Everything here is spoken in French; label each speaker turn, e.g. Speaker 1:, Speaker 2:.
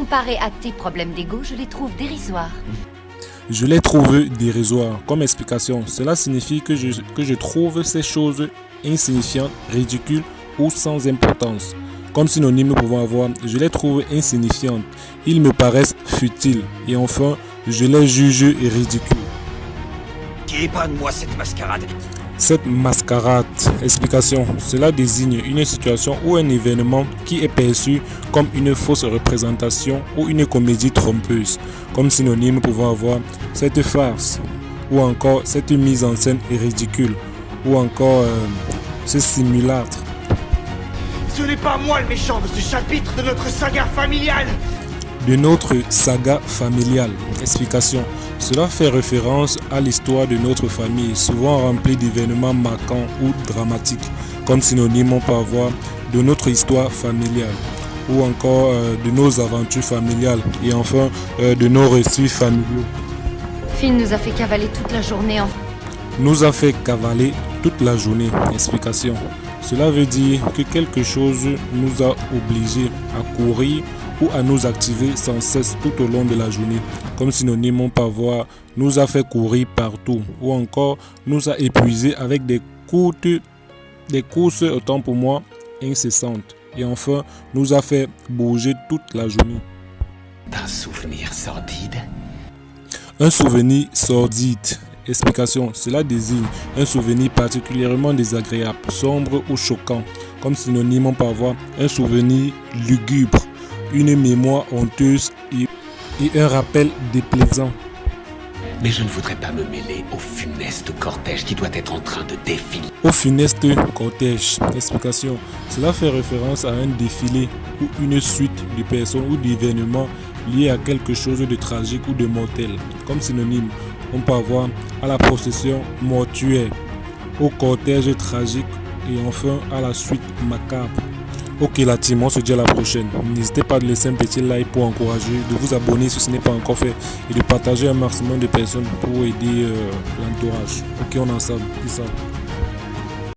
Speaker 1: comparé à tes problèmes d'ego, je les trouve dérisoires.
Speaker 2: Je les trouve dérisoires. Comme explication, cela signifie que je trouve ces choses insignifiantes, ridicules ou sans importance. Comme synonyme, nous pouvons avoir je les trouve insignifiantes, ils me paraissent futiles. Et enfin, je les juge ridicules.
Speaker 3: Épargne-moi cette mascarade.
Speaker 2: Cette mascarade, explication, cela désigne une situation ou un événement qui est perçu comme une fausse représentation ou une comédie trompeuse. Comme synonyme, nous pouvons avoir cette farce, ou encore cette mise en scène ridicule, ou encore ce simulacre.
Speaker 3: Ce n'est pas moi le méchant de ce chapitre de notre saga familiale.
Speaker 2: De notre saga familiale. Explication. Cela fait référence à l'histoire de notre famille, souvent remplie d'événements marquants ou dramatiques. Comme synonyme, on peut avoir de notre histoire familiale, ou encore de nos aventures familiales, et enfin de nos récits familiaux.
Speaker 1: Phil nous a fait cavaler toute la journée en...
Speaker 2: Nous a fait cavaler toute la journée. Explication. Cela veut dire que quelque chose nous a obligés à courir ou à nous activer sans cesse tout au long de la journée. Comme synonyme, on peut avoir nous a fait courir partout ou encore nous a épuisés avec des courses autant pour moi incessantes. Et enfin, nous a fait bouger toute la journée.
Speaker 3: Un souvenir sordide.
Speaker 2: Un souvenir sordide. Explication, cela désigne un souvenir particulièrement désagréable, sombre ou choquant. Comme synonyme, on peut avoir un souvenir lugubre, une mémoire honteuse et un rappel déplaisant.
Speaker 3: Mais je ne voudrais pas me mêler au funeste cortège qui doit être en train de défiler.
Speaker 2: Au funeste cortège. Explication, cela fait référence à un défilé ou une suite de personnes ou d'événements liés à quelque chose de tragique ou de mortel. Comme synonyme, on peut avoir à la procession mortuaire, au cortège tragique et enfin à la suite macabre. Ok la team, on se dit à la prochaine. N'hésitez pas à laisser un petit like pour encourager, de vous abonner si ce n'est pas encore fait et de partager un maximum de personnes pour aider l'entourage. Ok, on est ensemble. Peace out.